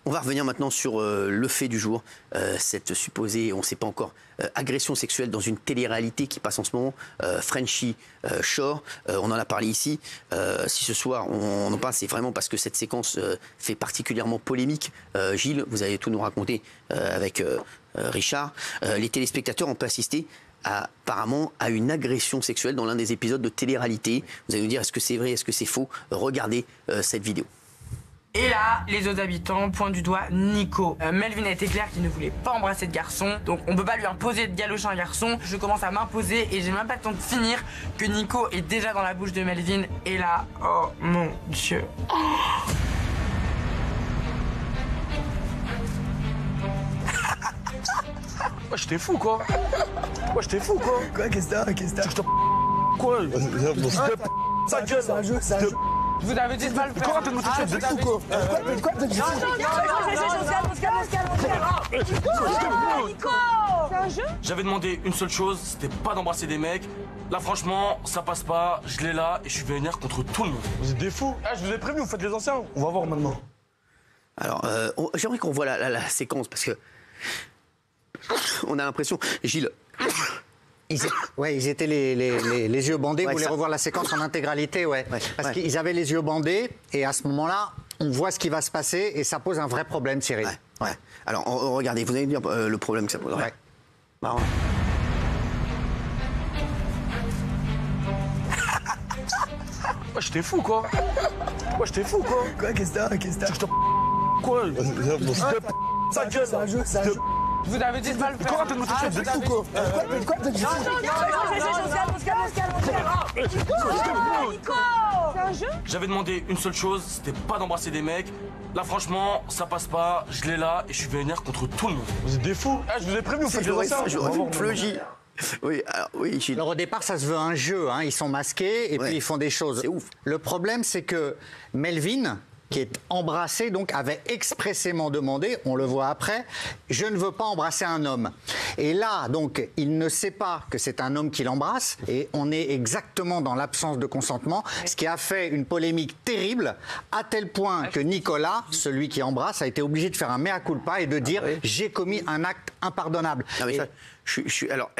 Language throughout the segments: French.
On va revenir maintenant sur le fait du jour, cette supposée, on ne sait pas encore, agression sexuelle dans une télé-réalité qui passe en ce moment, Frenchy Shore. On en a parlé ici. Si ce soir on en parle, c'est vraiment parce que cette séquence fait particulièrement polémique. Gilles, vous allez tout nous raconter avec Richard. Les téléspectateurs ont pu assister apparemment à une agression sexuelle dans l'un des épisodes de télé-réalité. Vous allez nous dire est-ce que c'est vrai, est-ce que c'est faux? Regardez cette vidéo. Et là, les autres habitants pointent du doigt Nico. Melvin a été clair qu'il ne voulait pas embrasser de garçon, donc on peut pas lui imposer de galocher un garçon. Je commence à m'imposer et j'ai même pas le temps de finir que Nico est déjà dans la bouche de Melvin. Et là, oh mon Dieu. Wesh, t'es fou quoi? Wesh, t'es fou quoi? Quoi, qu'est-ce que t'as? Quoi? Ça gueule, c'est un jeu, c'est un jeu. Je vous avais dit de pas le faire. Comment t'es motivé? T'es fou quoi? Quoi, t'as dit? Nico! C'est un jeu? J'avais demandé une seule chose, c'était pas d'embrasser des mecs. Là franchement, ça passe pas, je l'ai là et je suis vénère contre tout le monde. Vous êtes des fous. Ah, je vous ai prévenu, vous faites les anciens. On va voir maintenant. Alors, j'aimerais qu'on voit la séquence parce que on a l'impression, Gilles. Ils étaient les yeux bandés. Vous voulez revoir la séquence en intégralité, parce qu'ils avaient les yeux bandés et à ce moment-là, on voit ce qui va se passer et ça pose un vrai problème, Cyril. Ouais. Alors, regardez, vous allez me dire le problème que ça pose. Ouais. Bah, Wesh, t'es fou quoi? Wesh, t'es fou quoi? Quoi, qu'est-ce que t'as? Quoi? Ça gueule, C'est un jeu, c'est un jeu. Je vous avais dit de pas le faire. Comment t'es motivé? T'es fou quoi? Quoi, t'as dit? Nico! C'est un jeu? J'avais demandé une seule chose, c'était pas d'embrasser des mecs. Là franchement, ça passe pas, je l'ai là et je suis vénère contre tout le monde. Vous êtes des fous. Ah, je vous ai prévenu, vous faites les anciens. J'aurais vu le Gilles. Oui, Gilles. Alors au départ, ça se veut un jeu. Ils sont masqués et puis ils font des choses. C'est ouf. Le problème, c'est que Melvin, qui est embrassé, donc avait expressément demandé, on le voit après, je ne veux pas embrasser un homme. Et là, donc, il ne sait pas que c'est un homme qui l'embrasse et on est exactement dans l'absence de consentement, ce qui a fait une polémique terrible, à tel point que Nicolas, celui qui embrasse, a été obligé de faire un mea culpa et de dire j'ai commis un acte impardonnable. Non, mais ça, alors,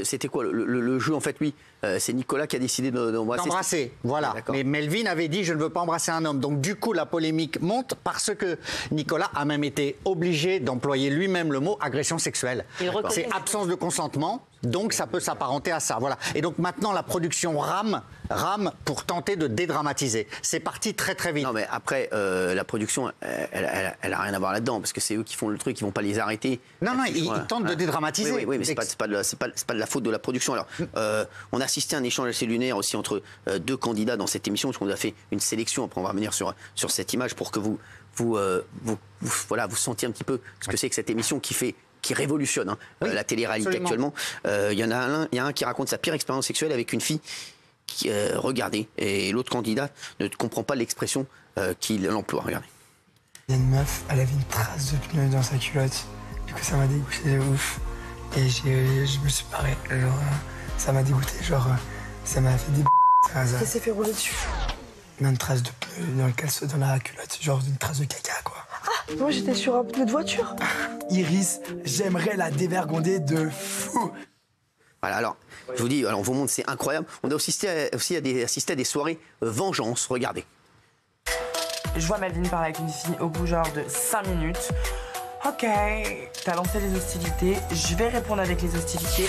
c'était quoi le jeu en fait, lui? C'est Nicolas qui a décidé d'embrasser. D'embrasser, voilà. Mais Melvin avait dit je ne veux pas embrasser un homme. Donc du coup la polémique monte parce que Nicolas a même été obligé d'employer lui-même le mot agression sexuelle. C'est absence de consentement. Donc ça peut s'apparenter à ça, voilà. Et donc maintenant la production rame pour tenter de dédramatiser. C'est parti très très vite. Non mais après la production, elle a rien à voir là-dedans parce que c'est eux qui font le truc, ils vont pas les arrêter. Non, ils tentent de dédramatiser. Oui, mais c'est pas de la faute de la production. Alors on a assisté à un échange assez lunaire aussi entre deux candidats dans cette émission parce qu'on a fait une sélection. Après on va revenir sur cette image pour que vous sentiez un petit peu ce que c'est que cette émission qui révolutionne la télé-réalité actuellement. Il y a un qui raconte sa pire expérience sexuelle avec une fille qui regardez, et l'autre candidat ne comprend pas l'expression qu'il emploie. Regardez. Il y a une meuf, elle avait une trace de pneu dans sa culotte. Du coup, ça m'a dégoûté de ouf. Et je me suis barré. Genre, ça m'a dégoûté. Genre, ça m'a fait des Elle s'est fait rouler dessus. Une trace de pneu dans la culotte. Genre une trace de caca, quoi. Ah, moi j'étais sur un pneu de voiture. Iris, j'aimerais la dévergonder de fou. Voilà, alors, je vous dis, on vous montre, c'est incroyable. On a aussi assisté à des soirées vengeance. Regardez. Je vois Melvin parler avec une fille au bout genre de 5 minutes. Ok, t'as lancé les hostilités, je vais répondre avec les hostilités.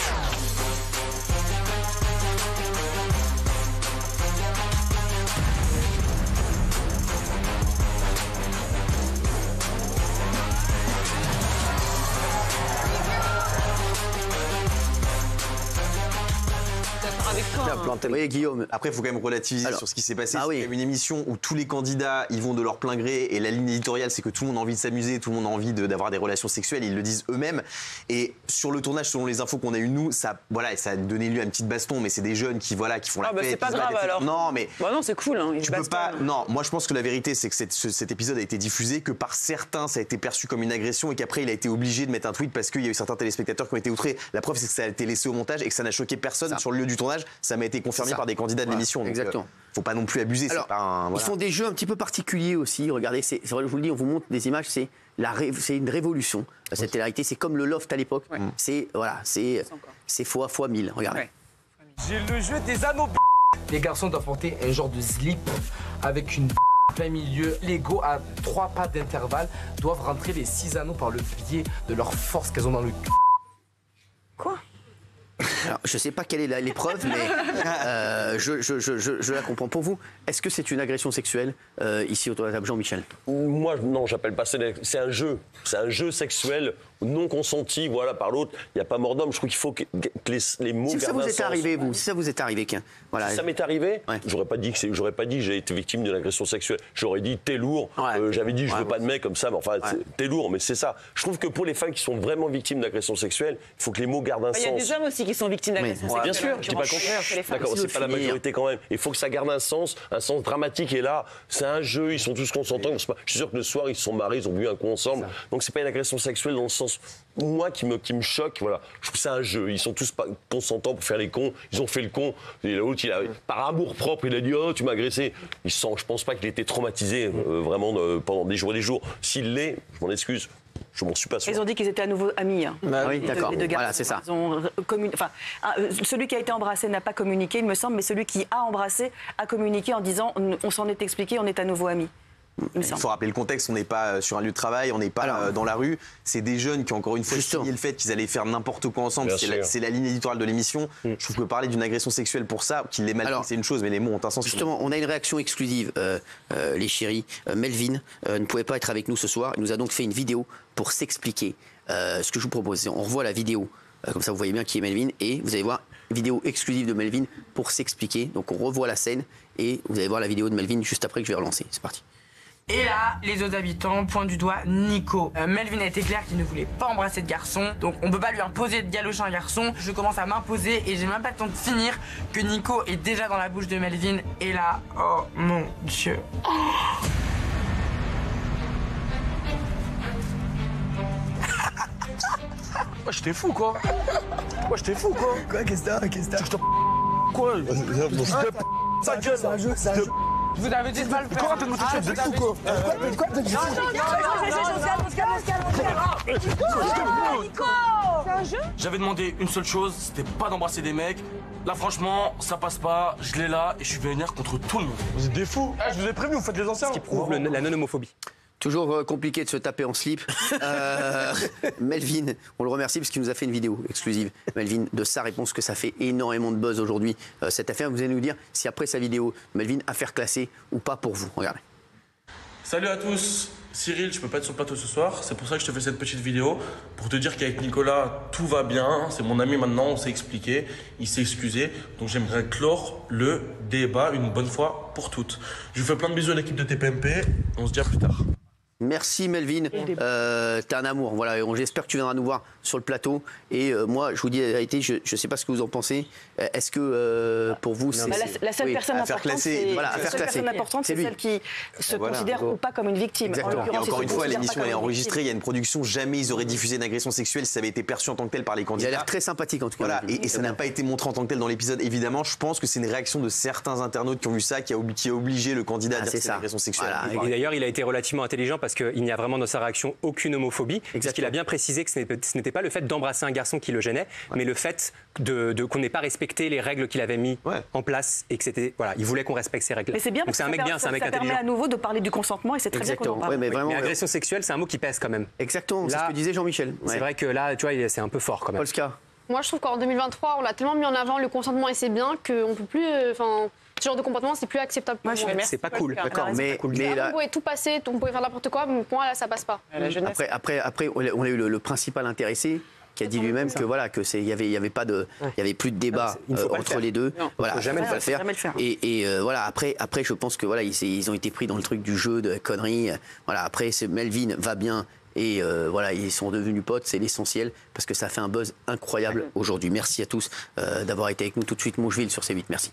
Vous voyez, Guillaume. Après, il faut quand même relativiser sur ce qui s'est passé. Ah c'est oui. quand même une émission où tous les candidats, ils vont de leur plein gré et la ligne éditoriale, c'est que tout le monde a envie de s'amuser, tout le monde a envie d'avoir des relations sexuelles, ils le disent eux-mêmes. Et sur le tournage, selon les infos qu'on a eues nous, ça a donné lieu à une petite baston, mais c'est des jeunes qui font la fête. C'est pas grave alors. Non, mais bah non, c'est cool. Tu peux pas. Non, moi je pense que la vérité, c'est que cet épisode a été diffusé, que par certains, ça a été perçu comme une agression et qu'après il a été obligé de mettre un tweet parce qu'il y a eu certains téléspectateurs qui ont été outrés. La preuve, c'est que ça a été laissé au montage et que ça n'a choqué personne sur le lieu du tournage. Ça m'a été confirmé par des candidats de l'émission. Exactement. Faut pas non plus abuser. Alors, pas un, ils font des jeux un petit peu particuliers aussi. Regardez, c'est vrai, je vous le dis, on vous montre des images. C'est c'est une révolution. Cette télé-réalité, c'est comme le loft à l'époque. C'est fois 1000. Regardez. Ouais. J'ai le jeu des anneaux. Les garçons doivent porter un genre de slip avec une plein milieu. Les go à 3 pas d'intervalle doivent rentrer les 6 anneaux par le biais de leur force qu'elles ont dans le cul. Quoi? Alors, je ne sais pas quelle est l'épreuve, mais je la comprends. Pour vous, est-ce que c'est une agression sexuelle ici autour de la table, Jean-Michel? Moi, non, j'appelle pas ça. C'est un jeu. C'est un jeu sexuel non consenti, voilà, par l'autre. Il n'y a pas mort d'homme. Je trouve qu'il faut que les mots. Si ça gardent vous un est sens. arrivé, vous, si ça vous est arrivé, voilà. Si ça m'est arrivé, Ouais. j'aurais pas dit que j'ai été victime d'une agression sexuelle. J'aurais dit t'es lourd. Ouais. J'avais dit je veux Ouais, pas de mec comme ça, mais enfin Ouais. t'es lourd. Mais c'est ça. Je trouve que pour les femmes qui sont vraiment victimes d'agression sexuelle, il faut que les mots gardent un Il y a sens. des hommes aussi qui sont victimes d'agression sexuelle. Bien sûr, je dis pas le contraire. D'accord, c'est pas la majorité quand même. Il faut que ça garde un sens dramatique. Et là, c'est un jeu, ils sont tous consentants. Je suis sûr que le soir, ils se sont mariés, ils ont bu un coup ensemble. Donc c'est pas une agression sexuelle dans le sens, moi, qui me choque. Voilà. Je trouve que c'est un jeu. Ils sont tous pas consentants pour faire les cons. Ils ont fait le con. Et l'autre, par amour propre, il a dit oh, tu m'as agressé. Je pense pas qu'il ait été traumatisé vraiment pendant des jours et des jours. S'il l'est, je m'en excuse. Je m'en suis pas sûr. Ils ont dit qu'ils étaient à nouveau amis. Hein. Oui, d'accord. Les deux garçons. Voilà, c'est ça. Ils ont celui qui a été embrassé n'a pas communiqué, il me semble, mais celui qui a embrassé a communiqué en disant on s'en est expliqué, on est à nouveau amis. Il faut rappeler le contexte, on n'est pas sur un lieu de travail, on n'est pas dans la rue. C'est des jeunes qui, encore une fois, signé le fait qu'ils allaient faire n'importe quoi ensemble. C'est la ligne éditoriale de l'émission. Je trouve que parler d'une agression sexuelle pour ça, qu'il l'ait mal pris, c'est une chose, mais les mots ont un sens. Justement, on a une réaction exclusive, les chéris. Melvin ne pouvait pas être avec nous ce soir. Il nous a donc fait une vidéo pour s'expliquer. Ce que je vous propose, c'est on revoit la vidéo. Comme ça, vous voyez bien qui est Melvin. Et vous allez voir une vidéo exclusive de Melvin pour s'expliquer. Donc, on revoit la scène et vous allez voir la vidéo de Melvin juste après que je vais relancer. C'est parti. Et là, les autres habitants pointent du doigt Nico. Melvin a été clair qu'il ne voulait pas embrasser de garçon, donc on peut pas lui imposer de galocher un garçon. Je commence à m'imposer et j'ai même pas le temps de finir que Nico est déjà dans la bouche de Melvin. Et là, oh mon Dieu. Ouais, j'étais fou, quoi. Ouais, j'étais fou, quoi. Quoi, qu'est-ce que t'as? Quoi Ça gueule. C'est un jeu, c'est un jeu. Je vous avais dit de pas le faire. Quoi, t'es de me toucher, vous êtes fou, quoi. Quoi, t'as dit? Nico! C'est un jeu? J'avais demandé une seule chose, c'était pas d'embrasser des mecs. Là, franchement, ça passe pas. Je l'ai là et je suis vénère contre tout le monde. Vous êtes des fous. Je vous ai prévenu, vous faites les anciens. Ce qui prouve la non-homophobie. Toujours compliqué de se taper en slip. Melvin, on le remercie parce qu'il nous a fait une vidéo exclusive. Melvin, de sa réponse, que ça fait énormément de buzz aujourd'hui, cette affaire. Vous allez nous dire si après sa vidéo, Melvin, affaire classée ou pas pour vous. Regardez. Salut à tous. Cyril, je peux pas être sur le plateau ce soir. C'est pour ça que je te fais cette petite vidéo. Pour te dire qu'avec Nicolas, tout va bien. C'est mon ami maintenant, on s'est expliqué. Il s'est excusé. Donc j'aimerais clore le débat une bonne fois pour toutes. Je vous fais plein de bisous à l'équipe de TPMP. On se dit à plus tard. Merci Melvin, t'es un amour. Voilà, j'espère que tu viendras nous voir sur le plateau. Et moi, je vous dis la vérité, je ne sais pas ce que vous en pensez. Est-ce que pour vous, c'est la seule personne importante, c'est celle qui se considère ou pas comme une victime. Exactement. Et encore une fois, l'émission est enregistrée, il y a une une production. Jamais ils auraient diffusé une agression sexuelle si ça avait été perçu en tant que tel par les Il candidats. a l'air très sympathique en tout cas. Voilà, et ça n'a pas été montré en tant que tel dans l'épisode. Évidemment, je pense que c'est une réaction de certains internautes qui ont vu ça, qui a obligé le candidat à dire que c'est une agression sexuelle. Et d'ailleurs, il a été relativement intelligent parce qu'il n'y a vraiment dans sa réaction aucune homophobie. Parce qu'il a bien précisé que ce n'était pas le fait d'embrasser un garçon qui le gênait, mais le fait qu'on n'ait pas respecté les règles qu'il avait mis en place et que c'était voilà, il voulait qu'on respecte ces règles. Mais c'est bien parce que c'est un mec ça intelligent. permet à nouveau de parler du consentement et c'est très bien qu'on en parle. Mais vraiment, Mais agression sexuelle, c'est un mot qui pèse quand même. Exactement, c'est ce que disait Jean-Michel. C'est vrai que là, tu vois, c'est un peu fort quand même. Polska. Moi, je trouve qu'en 2023, on l'a tellement mis en avant le consentement et c'est bien qu'on peut plus. Ce genre de comportement, c'est plus acceptable pour moi. C'est pas cool. D'accord, mais Là, vous pouvez tout passer, on pouvait faire n'importe quoi, mais pour moi, là, ça passe pas. après, on a eu le principal intéressé qui a dit lui-même que voilà que il y avait pas de il y avait plus de débat entre les deux. Voilà, jamais le faire. Et voilà, après je pense que voilà ils ont été pris dans le truc du jeu de la connerie. Voilà, après Melvin va bien. Et voilà, ils sont devenus potes, c'est l'essentiel, parce que ça fait un buzz incroyable aujourd'hui. Merci à tous d'avoir été avec nous tout de suite, Moucheville sur C8. Merci.